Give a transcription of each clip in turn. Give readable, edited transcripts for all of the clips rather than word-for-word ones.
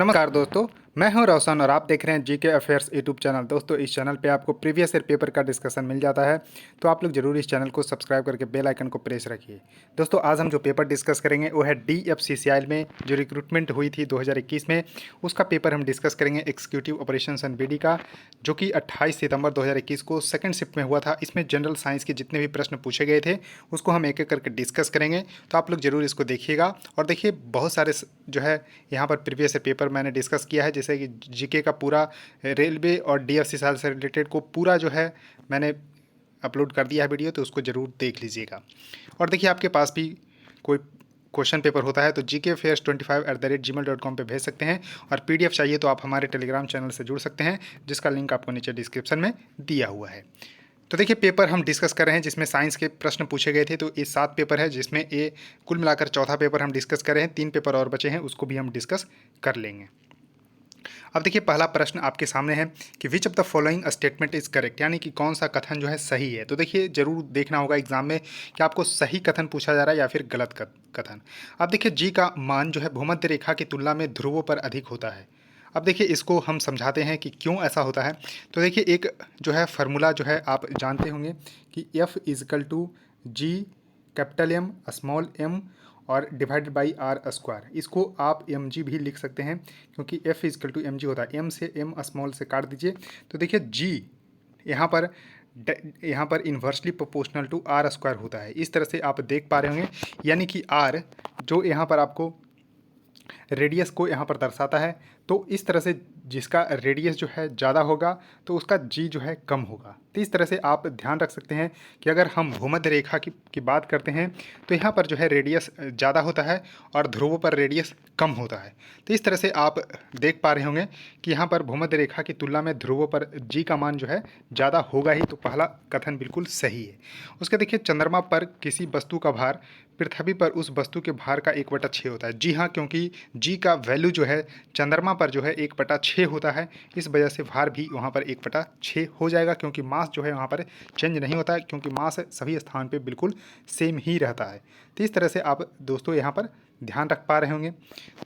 नमस्कार दोस्तों, मैं हूं रोशन और आप देख रहे हैं जीके अफेयर्स यूट्यूब चैनल। दोस्तों, इस चैनल पे आपको प्रीवियस ईयर पेपर का डिस्कशन मिल जाता है, तो आप लोग जरूर इस चैनल को सब्सक्राइब करके बेल आइकन को प्रेस रखिए। दोस्तों, आज हम जो पेपर डिस्कस करेंगे वो है DFCCIL में जो रिक्रूटमेंट हुई थी 2021 में, उसका पेपर हम डिस्कस करेंगे एग्जीक्यूटिव ऑपरेशंस एंड BD का, जो कि 28 सितंबर 2021 को सेकंड शिफ्ट में हुआ था। इसमें जनरल साइंस के जितने भी प्रश्न पूछे गए थे उसको हम एक एक करके डिस्कस करेंगे, तो आप लोग जरूर इसको देखिएगा। और देखिए, बहुत सारे जो है यहाँ पर प्रीवियस पेपर मैंने डिस्कस किया है, जैसे कि जीके का पूरा रेलवे और DFCCIL से रिलेटेड को पूरा जो है मैंने अपलोड कर दिया है वीडियो, तो उसको ज़रूर देख लीजिएगा। और देखिए, आपके पास भी कोई क्वेश्चन पेपर होता है तो gkfairs25@gmail.com पे भेज सकते हैं, और PDF चाहिए तो आप हमारे टेलीग्राम चैनल से जुड़ सकते हैं, जिसका लिंक आपको नीचे डिस्क्रिप्शन में दिया हुआ है। तो देखिए, पेपर हम डिस्कस कर रहे हैं जिसमें साइंस के प्रश्न पूछे गए थे, तो ये 7 पेपर है, जिसमें ये कुल मिलाकर चौथा पेपर हम डिस्कस कर रहे हैं। 3 पेपर और बचे हैं, उसको भी हम डिस्कस कर लेंगे। अब देखिए, पहला प्रश्न आपके सामने है कि which of the following statement is correct, यानी कि कौन सा कथन जो है सही है। तो देखिए, जरूर देखना होगा एग्जाम में कि आपको सही कथन पूछा जा रहा है या फिर गलत कथन। अब देखिए, जी का मान जो है भूमध्य रेखा की तुलना में ध्रुवों पर अधिक होता है। अब देखिए, इसको हम समझाते हैं कि क्यों ऐसा होता है। तो देखिए, एक जो है फार्मूला जो है आप जानते होंगे कि F=G capital M small m और डिवाइडेड बाई R²। इसको आप mg भी लिख सकते हैं, क्योंकि F=mg होता है। m से m स्मॉल से काट दीजिए, तो देखिए g यहाँ पर इन्वर्सली प्रोपोर्शनल टू R² होता है। इस तरह से आप देख पा रहे होंगे, यानी कि R जो यहाँ पर आपको रेडियस को यहाँ पर दर्शाता है, तो इस तरह से जिसका रेडियस जो है ज़्यादा होगा तो उसका जी जो है कम होगा। तो इस तरह से आप ध्यान रख सकते हैं कि अगर हम भूमध्य रेखा की बात करते हैं तो यहाँ पर जो है रेडियस ज़्यादा होता है और ध्रुवों पर रेडियस कम होता है। तो इस तरह से आप देख पा रहे होंगे कि यहाँ पर भूमध्य रेखा की तुलना में ध्रुवों पर जी का मान जो है ज़्यादा होगा ही, तो पहला कथन बिल्कुल सही है। उसके देखिए, चंद्रमा पर किसी वस्तु का भार पृथ्वी पर उस वस्तु के भार का 1/6 होता है। जी हाँ, क्योंकि जी का वैल्यू जो है चंद्रमा पर जो है 1/6 होता है, इस वजह से भार भी वहाँ पर 1/6 हो जाएगा, क्योंकि मास जो है वहाँ पर चेंज नहीं होता है, क्योंकि मास सभी स्थान पे बिल्कुल सेम ही रहता है। तो इस तरह से आप दोस्तों यहाँ पर ध्यान रख पा रहे होंगे।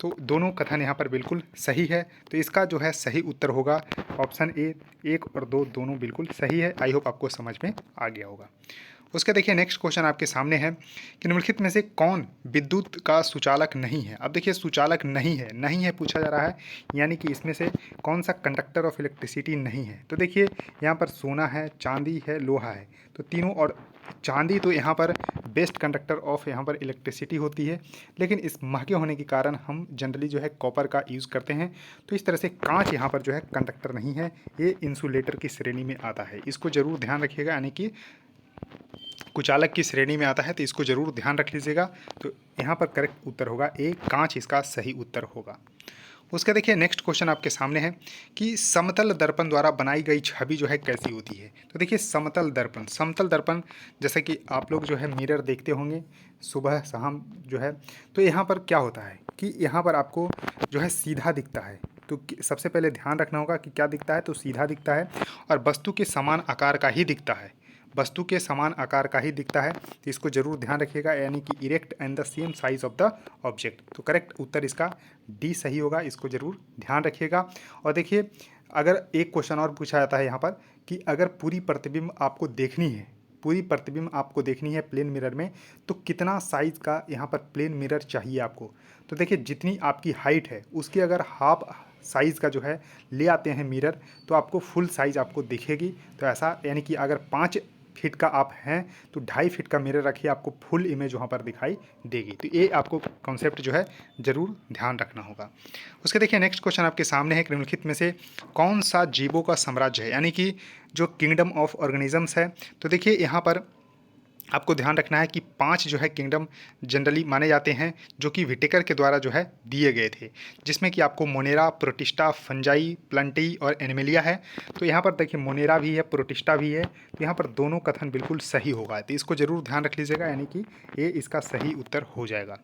तो दोनों कथन यहाँ पर बिल्कुल सही है, तो इसका जो है सही उत्तर होगा ऑप्शन ए। 1 और 2 दोनों बिल्कुल सही है। आई होप आपको समझ में आ गया होगा। उसके देखिए, नेक्स्ट क्वेश्चन आपके सामने है कि निम्नलिखित में से कौन विद्युत का सुचालक नहीं है। अब देखिए, सुचालक नहीं है पूछा जा रहा है, यानी कि इसमें से कौन सा कंडक्टर ऑफ इलेक्ट्रिसिटी नहीं है। तो देखिए, यहाँ पर सोना है, चांदी है, लोहा है, तो तीनों। और चांदी तो यहाँ पर बेस्ट कंडक्टर ऑफ यहाँ पर इलेक्ट्रिसिटी होती है, लेकिन इस महंगे होने के कारण हम जनरली जो है कॉपर का यूज़ करते हैं। तो इस तरह से कांच यहाँ पर जो है कंडक्टर नहीं है, ये इंसुलेटर की श्रेणी में आता है। इसको जरूर ध्यान रखिएगा, यानी कि कुचालक की श्रेणी में आता है, तो इसको जरूर ध्यान रख लीजिएगा। तो यहाँ पर करेक्ट उत्तर होगा ए, कांच इसका सही उत्तर होगा। उसका देखिए, नेक्स्ट क्वेश्चन आपके सामने है कि समतल दर्पण द्वारा बनाई गई छवि जो है कैसी होती है। तो देखिए, समतल दर्पण जैसे कि आप लोग जो है मिरर देखते होंगे सुबह शाम जो है, तो यहाँ पर क्या होता है कि यहाँ पर आपको जो है सीधा दिखता है। तो सबसे पहले ध्यान रखना होगा कि क्या दिखता है, तो सीधा दिखता है और वस्तु के समान आकार का ही दिखता है। वस्तु के समान आकार का ही दिखता है, तो इसको जरूर ध्यान रखिएगा, यानी कि erect and the same size of the object. तो करेक्ट उत्तर इसका डी सही होगा, इसको जरूर ध्यान रखिएगा। और देखिए, अगर एक क्वेश्चन और पूछा जाता है यहाँ पर कि अगर पूरी प्रतिबिंब आपको देखनी है प्लेन मिरर में, तो कितना साइज का यहाँ पर प्लेन मिरर चाहिए आपको। तो देखिए, जितनी आपकी हाइट है उसकी अगर हाफ साइज़ का जो है ले आते हैं मिरर, तो आपको फुल साइज़ आपको दिखेगी। तो ऐसा, यानी कि अगर 5 फीट का आप हैं तो 2.5 फीट का मिरर रखिए, आपको फुल इमेज वहाँ पर दिखाई देगी। तो ये आपको कॉन्सेप्ट जो है ज़रूर ध्यान रखना होगा। उसके देखिए, नेक्स्ट क्वेश्चन आपके सामने है कि निम्नलिखित में से कौन सा जीवों का साम्राज्य है, यानी कि जो किंगडम ऑफ ऑर्गेनिजम्स है। तो देखिए, यहाँ पर आपको ध्यान रखना है कि 5 जो है किंगडम जनरली माने जाते हैं, जो कि विटेकर के द्वारा जो है दिए गए थे, जिसमें कि आपको मोनेरा, प्रोटिस्टा, फंजाई, प्लंटी और एनिमेलिया है। तो यहाँ पर देखिए, मोनेरा भी है, प्रोटिस्टा भी है, तो यहाँ पर दोनों कथन बिल्कुल सही होगा। तो इसको जरूर ध्यान रख लीजिएगा, यानी कि ये इसका सही उत्तर हो जाएगा।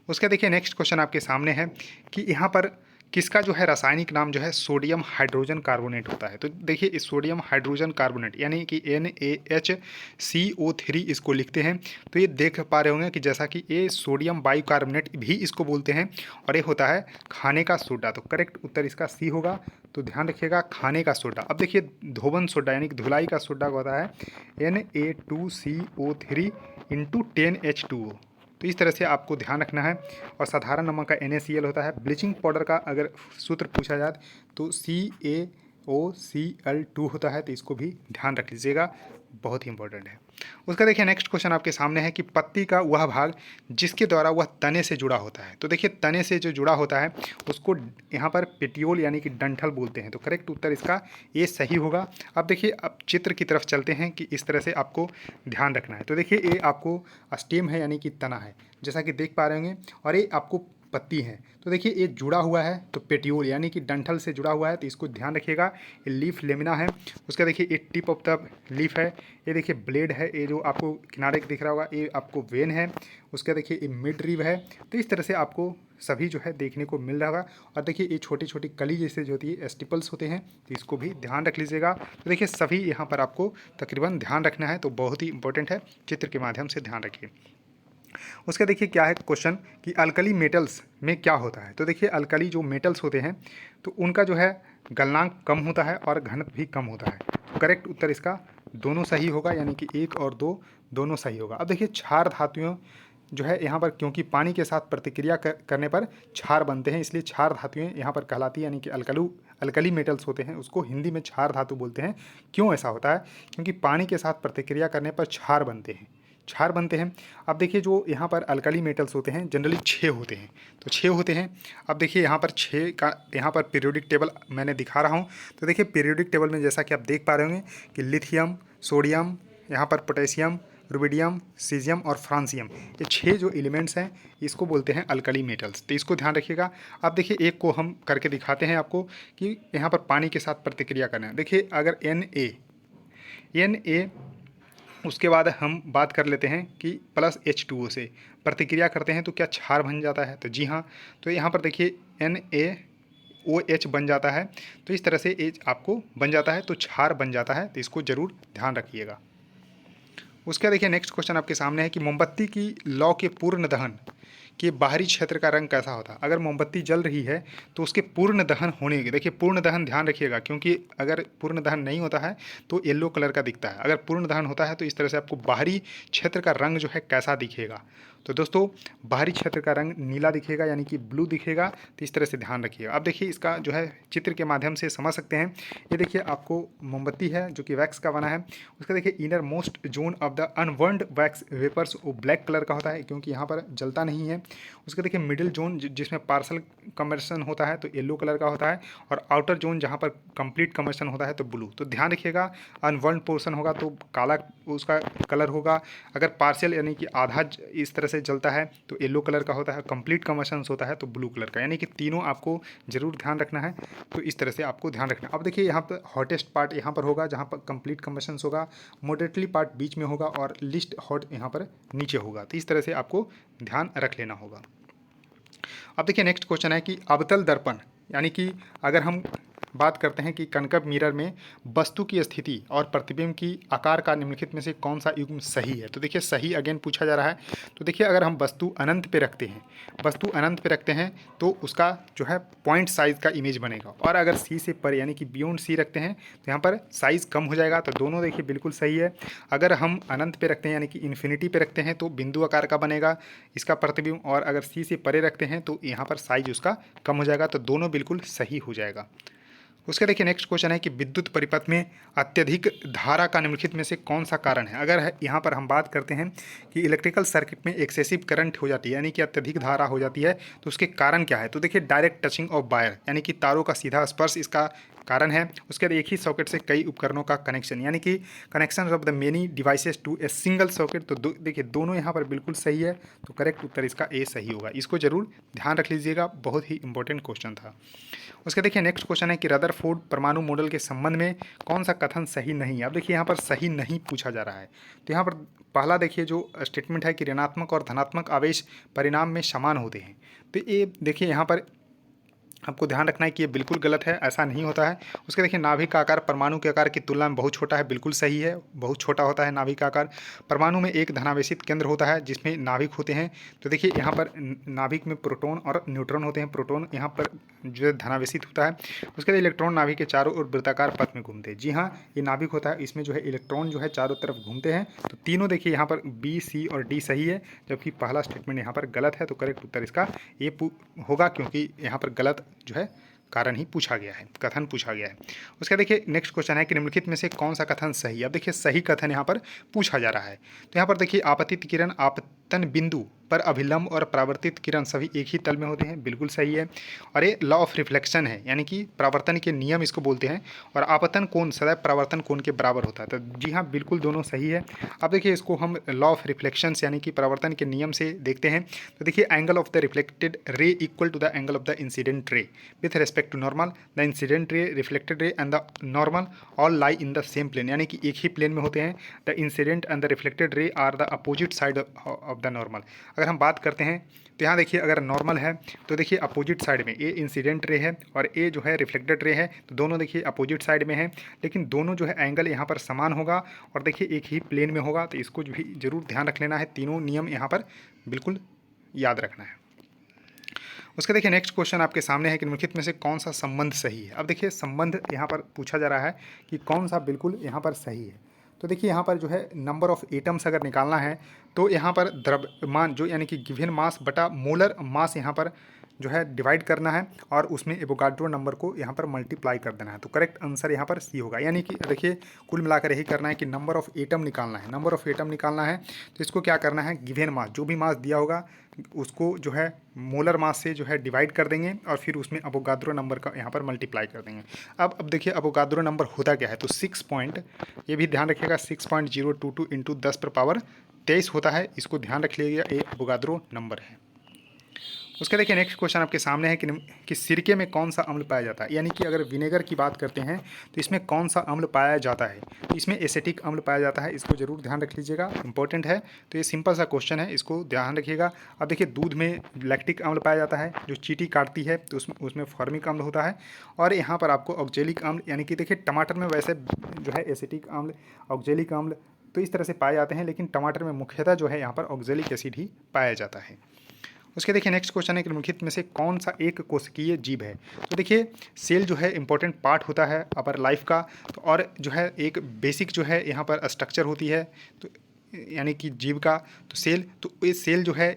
उसका देखिए, नेक्स्ट क्वेश्चन आपके सामने है कि यहाँ पर किसका जो है रासायनिक नाम जो है सोडियम हाइड्रोजन कार्बोनेट होता है। तो देखिए इस सोडियम हाइड्रोजन कार्बोनेट यानी कि NaHCO3 इसको लिखते हैं। तो ये देख पा रहे होंगे कि जैसा कि ये सोडियम बाइकार्बोनेट भी इसको बोलते हैं और ये होता है खाने का सोडा। तो करेक्ट उत्तर इसका सी होगा। तो ध्यान रखिएगा खाने का सोडा। अब देखिए धोवन सोडा यानी कि धुलाई का सोडा होता है Na2CO3 इंटू 10H2O। तो इस तरह से आपको ध्यान रखना है। और साधारण नमक का NaCl होता है। ब्लीचिंग पाउडर का अगर सूत्र पूछा जाए तो CaOCl2 होता है। तो इसको भी ध्यान रख लीजिएगा, बहुत ही इंपॉर्टेंट है। उसका देखिए नेक्स्ट क्वेश्चन आपके सामने है कि पत्ती का वह भाग जिसके द्वारा वह तने से जुड़ा होता है। तो देखिए तने से जो जुड़ा होता है उसको यहाँ पर पेटियोल यानी कि डंठल बोलते हैं। तो करेक्ट उत्तर इसका ये सही होगा। अब देखिए अब चित्र की तरफ चलते हैं कि इस तरह से आपको ध्यान रखना है। तो देखिए ये आपको स्टेम है यानी कि तना है जैसा कि देख पा रहे होंगे, और ये आपको पत्ती है। तो देखिए ये जुड़ा हुआ है तो पेटियोल यानी कि डंठल से जुड़ा हुआ है। तो इसको ध्यान रखिएगा। ये लीफ लेमिना है। उसका देखिए ये टिप ऑफ द लीफ है। ये देखिए ब्लेड है, ये जो आपको किनारे दिख रहा होगा ये आपको वेन है। उसका देखिए ये मिड रिब है। तो इस तरह से आपको सभी जो है देखने को मिल रहा होगा। और देखिए ये छोटी छोटी कली जैसे जो होती है एस्टिपल्स होते हैं। तो इसको भी ध्यान रख लीजिएगा। तो देखिए सभी यहाँ पर आपको तकरीबन ध्यान रखना है। तो बहुत ही इंपॉर्टेंट है, चित्र के माध्यम से ध्यान रखिए। उसका देखिए क्या है क्वेश्चन कि अल्कली मेटल्स में क्या होता है। तो देखिए अल्कली जो मेटल्स होते हैं तो उनका जो है गलनांक कम होता है और घनत्व भी कम होता है। तो करेक्ट उत्तर इसका दोनों सही होगा, यानी कि 1 और 2 दोनों सही होगा। अब देखिए क्षार धातुओं जो है यहाँ पर क्योंकि पानी के साथ प्रतिक्रिया करने पर क्षार बनते हैं, इसलिए क्षार धातुएं यहाँ पर कहलाती है, यानी कि अल्कली मेटल्स होते हैं उसको हिंदी में क्षार धातु बोलते हैं। क्यों ऐसा होता है? क्योंकि पानी के साथ प्रतिक्रिया करने पर क्षार बनते हैं। अब देखिए जो यहाँ पर अल्कली मेटल्स होते हैं जनरली 6 होते हैं। तो 6 होते हैं। अब देखिए यहाँ पर 6 का यहाँ पर पीरियोडिक टेबल मैंने दिखा रहा हूँ। तो देखिए पीरियोडिक टेबल में जैसा कि आप देख पा रहे होंगे कि लिथियम, सोडियम, यहाँ पर पोटेशियम, रुबिडियम, सीजियम और फ्रांसियम, ये 6 जो एलिमेंट्स हैं इसको बोलते हैं अल्कली मेटल्स। तो इसको ध्यान रखिएगा। अब देखिए एक को हम करके दिखाते हैं आपको कि यहाँ पर पानी के साथ प्रतिक्रिया करना है। देखिए अगर Na उसके बाद हम बात कर लेते हैं कि प्लस H2O से प्रतिक्रिया करते हैं तो क्या क्षार बन जाता है? तो जी हाँ। तो यहाँ पर देखिए NaOH बन जाता है। तो इस तरह से H आपको बन जाता है तो क्षार बन जाता है। तो इसको ज़रूर ध्यान रखिएगा। उसका देखिए नेक्स्ट क्वेश्चन आपके सामने है कि मोमबत्ती की लौ के पूर्ण दहन के बाहरी क्षेत्र का रंग कैसा होता है। अगर मोमबत्ती जल रही है तो उसके पूर्ण दहन होने के, देखिए पूर्ण दहन ध्यान रखिएगा, क्योंकि अगर पूर्ण दहन नहीं होता है तो येलो कलर का दिखता है। अगर पूर्ण दहन होता है तो इस तरह से आपको बाहरी क्षेत्र का रंग जो है कैसा दिखेगा। तो दोस्तों बाहरी क्षेत्र का रंग नीला दिखेगा, यानी कि ब्लू दिखेगा। तो इस तरह से ध्यान रखिएगा। अब देखिए इसका जो है चित्र के माध्यम से समझ सकते हैं। ये देखिए आपको मोमबत्ती है जो कि वैक्स का बना है। उसका देखिए innermost zone of the unburned wax vapours वो ब्लैक कलर का होता है क्योंकि यहाँ पर जलता नहीं है। उसका देखिए मिडिल जोन जिसमें पार्सल कम्बशन होता है तो येलो कलर का होता है, और आउटर जोन जहाँ पर कंप्लीट कम्बशन होता है तो ब्लू। तो ध्यान रखिएगा अनबर्न्ड पोर्शन होगा तो काला उसका कलर होगा। अगर पार्शियल यानी कि आधा इस तरह से जलता है तो येलो कलर का होता है, कंप्लीट कम्बशन होता है तो ब्लू कलर का। यानी कि तीनों आपको जरूर ध्यान रखना है। तो इस तरह से आपको ध्यान रखना। अब देखिए यहाँ पर हॉटेस्ट पार्ट यहाँ पर होगा जहाँ पर कंप्लीट कम्बशन होगा, मॉडरेटली पार्ट बीच में होगा और लिस्ट हॉट यहाँ पर नीचे होगा। तो इस तरह से आपको ध्यान रख लेना होगा। अब देखिए नेक्स्ट क्वेश्चन है कि अवतल दर्पण यानी कि अगर हम बात करते हैं कि कनकव मिरर में वस्तु की स्थिति और प्रतिबिंब की आकार का निम्नलिखित में से कौन सा युग्म सही है। तो देखिए सही अगेन पूछा जा रहा है। तो देखिए अगर हम वस्तु अनंत पे रखते हैं तो उसका जो है पॉइंट साइज का इमेज बनेगा, और अगर सी से पर यानी कि बियॉन्ड सी रखते हैं तो यहाँ पर साइज़ कम हो जाएगा। तो दोनों देखिए बिल्कुल सही है। अगर हम अनंत पे रखते हैं यानी कि इन्फिनिटी पे रखते हैं तो बिंदु आकार का बनेगा इसका प्रतिबिंब, और अगर सी से परे रखते हैं तो यहाँ पर साइज उसका कम हो जाएगा। तो दोनों बिल्कुल सही हो जाएगा। उसका देखिए नेक्स्ट क्वेश्चन है कि विद्युत परिपथ में अत्यधिक धारा का निम्नलिखित में से कौन सा कारण है। अगर यहाँ पर हम बात करते हैं कि इलेक्ट्रिकल सर्किट में एक्सेसिव करंट हो जाती है यानी कि अत्यधिक धारा हो जाती है तो उसके कारण क्या है। तो देखिए डायरेक्ट टचिंग ऑफ वायर यानी कि तारों का सीधा स्पर्श इसका कारण है। उसके बाद एक ही सॉकेट से कई उपकरणों का कनेक्शन यानी कि connection of the many devices to a single socket. तो देखिए दोनों यहाँ पर बिल्कुल सही है। तो करेक्ट उत्तर इसका ए सही होगा। इसको जरूर ध्यान रख लीजिएगा, बहुत ही इंपॉर्टेंट क्वेश्चन था। उसके देखिए नेक्स्ट क्वेश्चन है कि रदरफोर्ड परमाणु मॉडल के संबंध में कौन सा कथन सही नहीं है। अब देखिए यहाँ पर सही नहीं पूछा जा रहा है। तो यहाँ पर पहला देखिए जो स्टेटमेंट है कि ऋणात्मक और धनात्मक आवेश परिणाम में समान होते हैं। तो ये देखिए यहाँ पर आपको ध्यान रखना है कि ये बिल्कुल गलत है, ऐसा नहीं होता है। उसके देखिए नाभिक का आकार परमाणु के आकार की तुलना में बहुत छोटा है, बिल्कुल सही है, बहुत छोटा होता है नाभिक का आकार। परमाणु में एक धनावेशित केंद्र होता है जिसमें नाभिक होते हैं। तो देखिए यहाँ पर नाभिक में प्रोटॉन और न्यूट्रॉन होते हैं। प्रोटॉन यहाँ पर जो है धनावेशित होता है। उसके बाद इलेक्ट्रॉन नाभिक के चारों ओर वृत्ताकार पथ में घूमते हैं। जी हाँ, ये नाभिक होता है, इसमें जो है इलेक्ट्रॉन जो है चारों तरफ घूमते हैं। तो तीनों देखिए यहाँ पर बी, सी और डी सही है, जबकि पहला स्टेटमेंट यहाँ पर गलत है। तो करेक्ट उत्तर इसका ये होगा, क्योंकि यहाँ पर गलत जो है कारण ही पूछा गया है, कथन पूछा गया है। उसका देखिए नेक्स्ट क्वेश्चन है कि निम्नलिखित में से कौन सा कथन सही है। अब देखिए सही कथन यहाँ पर पूछा जा रहा है। तो यहाँ पर देखिए आपतित किरण आपतन बिंदु पर अभिलंब और परावर्तित किरण सभी एक ही तल में होते हैं, बिल्कुल सही है। और ये लॉ ऑफ रिफ्लेक्शन है, यानी कि परावर्तन के नियम इसको बोलते हैं। और आपतन कोण सदैव परावर्तन कोण के बराबर होता है। तो जी हाँ, बिल्कुल दोनों सही है। अब देखिए इसको हम लॉ ऑफ रिफ्लेक्शंस यानी कि परावर्तन के नियम से देखते हैं। तो देखिए angle of the reflected ray equal to the angle of the incident ray with respect to normal. The incident ray, reflected ray and the normal all lie in the same plane, यानी कि एक ही plane में होते हैं। The incident and the reflected ray are the opposite side of the normal. अगर हम बात करते हैं तो यहाँ देखिए अगर नॉर्मल है तो देखिए अपोजिट साइड में ए इंसिडेंट रे है और ए जो है रिफ्लेक्टेड रे है, तो दोनों देखिए अपोजिट साइड में है, लेकिन दोनों जो है एंगल यहाँ पर समान होगा और देखिए एक ही प्लेन में होगा। तो इसको भी जरूर ध्यान रख लेना है, तीनों नियम यहाँ पर बिल्कुल याद रखना है। उसके देखिए नेक्स्ट क्वेश्चन आपके सामने है कि निम्नलिखित में से कौन सा संबंध सही है। अब देखिए संबंध यहाँ पर पूछा जा रहा है कि कौन सा बिल्कुल यहाँ पर सही है। तो देखिए यहाँ पर जो है नंबर ऑफ एटम्स अगर निकालना है तो यहाँ पर द्रव्यमान जो यानी कि गिवन मास बटा मोलर मास यहाँ पर जो है डिवाइड करना है और उसमें एवोगाड्रो नंबर को यहाँ पर मल्टीप्लाई कर देना है। तो करेक्ट आंसर यहाँ पर सी होगा, यानी कि देखिए कुल मिलाकर यही करना है कि नंबर ऑफ एटम निकालना है। नंबर ऑफ एटम निकालना है तो इसको क्या करना है, गिवन मास जो भी मास दिया होगा उसको जो है मोलर मास से जो है डिवाइड कर देंगे और फिर उसमें अवोगाद्रो नंबर का यहाँ पर मल्टीप्लाई कर देंगे। अब देखिए अवोगाद्रो नंबर होता क्या है, तो 6 पॉइंट, ये भी ध्यान रखिएगा 6.022 इंटू 10⁻23 होता है, इसको ध्यान रख लीजिएगा, ये अवोगाद्रो नंबर है। उसके देखिए नेक्स्ट क्वेश्चन आपके सामने है कि सिरके में कौन सा अम्ल पाया जाता है, यानी कि अगर विनेगर की बात करते हैं तो इसमें कौन सा अम्ल पाया जाता है। तो इसमें एसिटिक अम्ल पाया जाता है, इसको जरूर ध्यान रख लीजिएगा, इंपॉर्टेंट है। तो ये सिंपल सा क्वेश्चन है, इसको ध्यान रखिएगा। अब देखिए दूध में लैक्टिक अम्ल पाया जाता है, जो चींटी काटती है तो उसमें फॉर्मिक अम्ल होता है। और यहाँ पर आपको ऑक्जेलिक अम्ल, यानी कि देखिए टमाटर में वैसे जो है एसिटिक अम्ल, ऑक्जेलिक अम्ल तो इस तरह से पाए जाते हैं, लेकिन टमाटर में मुख्यतः जो है यहाँ पर ऑक्जेलिक एसिड ही पाया जाता है। उसके देखिए नेक्स्ट क्वेश्चन है कि निम्नलिखित में से कौन सा एक कोशिकीय जीव है। तो देखिए सेल जो है इंपॉर्टेंट पार्ट होता है अवर लाइफ का, तो और जो है एक बेसिक जो है यहाँ पर स्ट्रक्चर होती है, तो यानी कि जीव का तो सेल, तो ये सेल जो है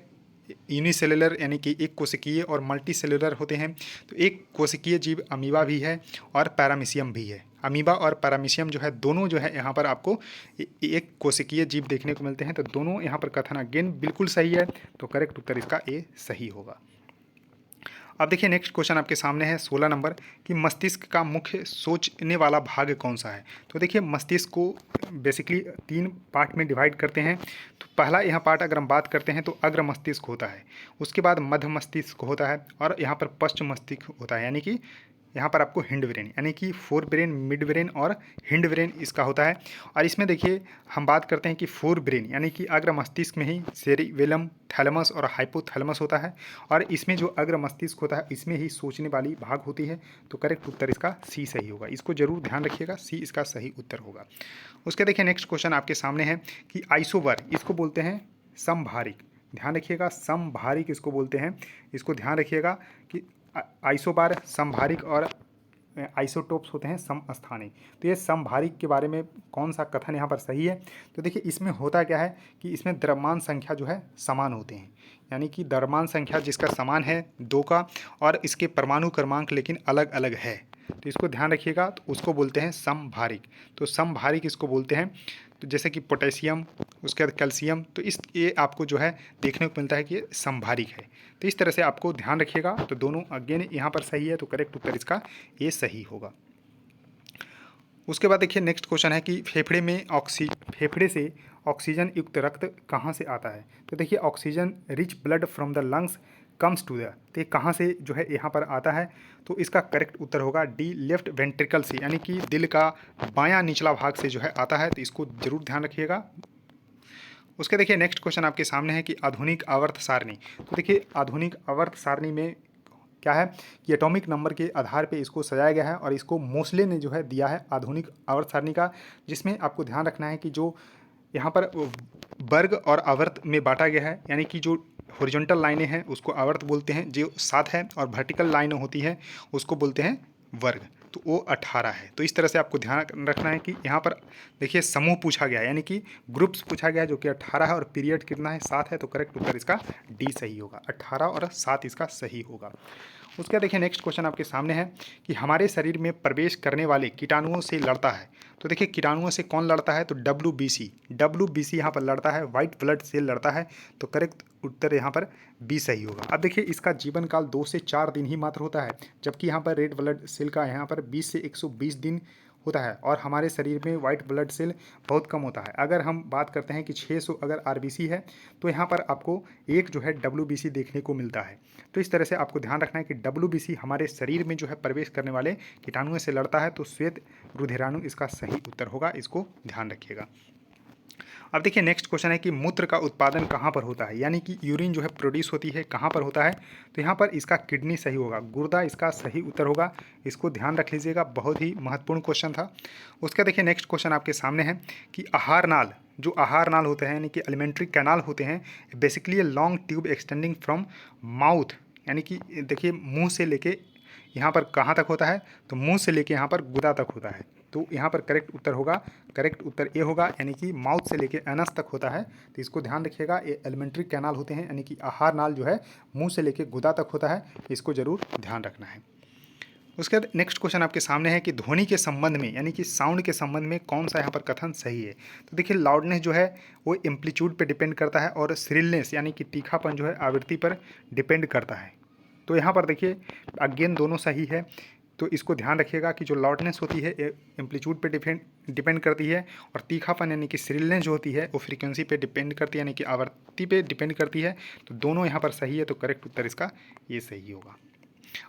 यूनिसेलुलर यानी कि एक कोशिकीय और मल्टी सेलुलर होते हैं। तो एक कोशिकीय जीव अमीबा भी है और पैरामीशियम भी है। अमीबा और पैरामीशियम जो है दोनों जो है यहाँ पर आपको एक कोशिकीय जीव देखने को मिलते हैं। तो दोनों यहाँ पर कथन अगेन बिल्कुल सही है, तो करेक्ट उत्तर इसका ए सही होगा। अब देखिए नेक्स्ट क्वेश्चन आपके सामने है 16 नंबर कि मस्तिष्क का मुख्य सोचने वाला भाग कौन सा है। तो देखिए मस्तिष्क को बेसिकली 3 पार्ट में डिवाइड करते हैं। तो पहला यहाँ पार्ट अगर हम बात करते हैं तो अग्र मस्तिष्क होता है, उसके बाद मध्य मस्तिष्क होता है और यहाँ पर पश्च मस्तिष्क होता है, यानी कि यहाँ पर आपको हिंड ब्रेन, यानी कि फोर ब्रेन, मिड ब्रेन और हिंड ब्रेन इसका होता है। और इसमें देखिए हम बात करते हैं कि फोर ब्रेन यानी कि अग्र मस्तिष्क में ही सेरिबेलम, थैलेमस और हाइपोथैलेमस होता है, और इसमें जो अग्र मस्तिष्क होता है इसमें ही सोचने वाली भाग होती है। तो करेक्ट उत्तर इसका सी सही होगा, इसको जरूर ध्यान रखिएगा, सी इसका सही उत्तर होगा। उसके देखिए नेक्स्ट क्वेश्चन आपके सामने है कि आइसोबर इसको बोलते हैं समभारिक, ध्यान रखिएगा समभारिक इसको बोलते हैं, इसको ध्यान रखिएगा कि आइसोबार समभारिक और आइसोटोप्स होते हैं समस्थानिक। तो ये समभारिक के बारे में कौन सा कथन यहाँ पर सही है। तो देखिए इसमें होता क्या है कि इसमें द्रव्यमान संख्या जो है समान होते हैं, यानी कि द्रव्यमान संख्या जिसका समान है 2 का और इसके परमाणु क्रमांक लेकिन अलग अलग है, तो इसको ध्यान रखिएगा, तो उसको बोलते हैं समभारिक। तो समभारिक इसको बोलते हैं, तो जैसे कि पोटेशियम, उसके बाद कैल्शियम, तो ये आपको जो है देखने को मिलता है कि ये समभारिक है। तो इस तरह से आपको ध्यान रखिएगा। तो दोनों अगेन यहाँ पर सही है, तो करेक्ट उत्तर इसका ये सही होगा। उसके बाद देखिए नेक्स्ट क्वेश्चन है कि फेफड़े से ऑक्सीजन युक्त रक्त कहाँ से आता है। तो देखिए oxygen rich blood from the lungs comes to the, तो कहाँ से जो है यहाँ पर आता है। तो इसका करेक्ट उत्तर होगा डी, लेफ्ट वेंट्रिकल से, यानी कि दिल का बायां निचला भाग से जो है आता है। तो इसको जरूर ध्यान रखिएगा। उसके देखिए नेक्स्ट क्वेश्चन आपके सामने है कि आधुनिक आवर्त सारणी। तो देखिए आधुनिक आवर्त सारणी में क्या है कि एटॉमिक नंबर के आधार पे इसको सजाया गया है और इसको मोस्ले ने जो है दिया है आधुनिक आवर्त सारणी का, जिसमें आपको ध्यान रखना है कि जो यहाँ पर वर्ग और आवर्त में बांटा गया है, यानी कि जो हॉरिजॉन्टल लाइनें हैं उसको आवर्त बोलते हैं, जो 7 है, और वर्टिकल लाइनें होती हैं उसको बोलते हैं वर्ग, तो वो 18 है। तो इस तरह से आपको ध्यान रखना है कि यहाँ पर देखिए समूह पूछा गया है, यानी कि ग्रुप्स पूछा गया है जो कि 18 है, और पीरियड कितना है 7 है, तो करेक्ट उत्तर इसका डी सही होगा, 18 और 7 इसका सही होगा। उसका देखिए नेक्स्ट क्वेश्चन आपके सामने है कि हमारे शरीर में प्रवेश करने वाले कीटाणुओं से लड़ता है। तो देखिए कीटाणुओं से कौन लड़ता है, तो WBC यहाँ पर लड़ता है, वाइट ब्लड सेल लड़ता है, तो करेक्ट उत्तर यहाँ पर बी सही होगा। अब देखिए इसका जीवन काल 2 से 4 दिन ही मात्र होता है, जबकि यहाँ पर रेड ब्लड सेल का यहाँ पर 20 से 120 दिन होता है, और हमारे शरीर में वाइट ब्लड सेल बहुत कम होता है। अगर हम बात करते हैं कि 600 अगर RBC है, तो यहाँ पर आपको एक जो है WBC देखने को मिलता है। तो इस तरह से आपको ध्यान रखना है कि WBC हमारे शरीर में जो है प्रवेश करने वाले कीटाणुओं से लड़ता है, तो श्वेत रुधिराणु इसका सही उत्तर होगा, इसको ध्यान रखिएगा। अब देखिए नेक्स्ट क्वेश्चन है कि मूत्र का उत्पादन कहाँ पर होता है, यानी कि यूरिन जो है प्रोड्यूस होती है कहाँ पर होता है, तो यहाँ पर इसका किडनी सही होगा, गुर्दा इसका सही उत्तर होगा, इसको ध्यान रख लीजिएगा, बहुत ही महत्वपूर्ण क्वेश्चन था। उसका देखिए नेक्स्ट क्वेश्चन आपके सामने है कि आहार नाल, जो आहार नाल होते हैं यानी कि एलिमेंट्री कैनाल होते हैं, basically long tube extending from mouth, यानी कि देखिए मुँह से लेके यहाँ पर कहाँ तक होता है, तो मुँह से लेके यहाँ पर गुदा तक होता है, तो यहाँ पर करेक्ट उत्तर होगा, करेक्ट उत्तर ए होगा, यानी कि माउथ से लेके एनस तक होता है, तो इसको ध्यान रखिएगा। ये एलिमेंट्री कैनाल होते हैं, यानी कि आहार नाल जो है मुंह से लेके गुदा तक होता है, इसको जरूर ध्यान रखना है। उसके बाद नेक्स्ट क्वेश्चन आपके सामने है कि ध्वनि के संबंध में, यानी कि साउंड के संबंध में कौन सा यहाँ पर कथन सही है। तो देखिए लाउडनेस जो है वो एम्पलीट्यूड पे डिपेंड करता है, और श्रिलनेस यानी कि तीखापन जो है आवृत्ति पर डिपेंड करता है। तो यहाँ पर देखिए अगेन दोनों सही है, तो इसको ध्यान रखिएगा कि जो लाउडनेस होती है एम्पलीट्यूड पे डिपेंड करती है, और तीखापन यानी कि श्रिलनेस जो होती है वो फ्रीक्वेंसी पे डिपेंड करती है, यानी कि आवृत्ति पे डिपेंड करती है। तो दोनों यहाँ पर सही है, तो करेक्ट उत्तर इसका ये सही होगा।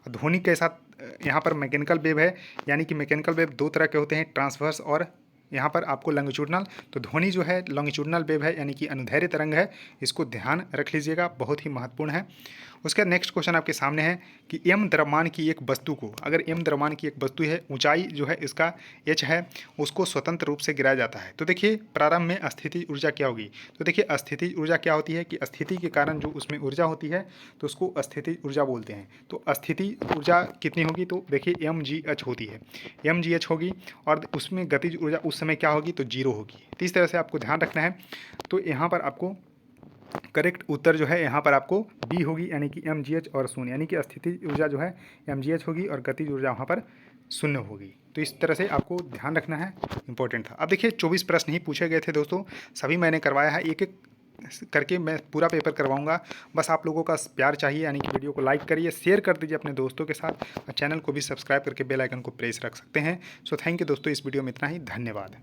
ध्वनि के साथ यहाँ पर मैकेनिकल वेव है, यानी कि मैकेनिकल वेव 2 तरह के होते हैं, ट्रांसवर्स और यहाँ पर आपको लॉन्गिट्यूडनल। तो ध्वनि जो है लॉन्गिट्यूडनल वेव है, यानी कि अनुदैर्ध्य तरंग है, इसको ध्यान रख लीजिएगा, बहुत ही महत्वपूर्ण है। उसके बाद नेक्स्ट क्वेश्चन आपके सामने है कि m द्रव्यमान की एक वस्तु को, अगर m द्रव्यमान की एक वस्तु है, ऊंचाई जो है इसका h है, उसको स्वतंत्र रूप से गिराया जाता है, तो देखिए प्रारंभ में स्थिति ऊर्जा क्या होगी। तो देखिए स्थिति ऊर्जा क्या होती है कि स्थिति के कारण जो उसमें ऊर्जा होती है तो उसको स्थिति ऊर्जा बोलते हैं। तो स्थिति ऊर्जा कितनी होगी, तो देखिए mgh होती है, mgh होगी, और उसमें गतिज ऊर्जा उस समय क्या होगी, तो 0 होगी। तो इस तरह से आपको ध्यान रखना है। तो यहाँ पर आपको करेक्ट उत्तर जो है यहाँ पर आपको बी होगी, यानी कि mgh और 0, यानी कि स्थिति ऊर्जा जो है mgh होगी और गतिज ऊर्जा वहाँ पर 0 होगी। तो इस तरह से आपको ध्यान रखना है, इंपॉर्टेंट था। अब देखिए 24 प्रश्न ही पूछे गए थे दोस्तों, सभी मैंने करवाया है, एक एक करके मैं पूरा पेपर करवाऊंगा। बस आप लोगों का प्यार चाहिए, यानी कि वीडियो को लाइक करिए, शेयर कर दीजिए अपने दोस्तों के साथ, और चैनल को भी सब्सक्राइब करके बेल आइकन को प्रेस रख सकते हैं। सो थैंक यू दोस्तों, इस वीडियो में इतना ही, धन्यवाद।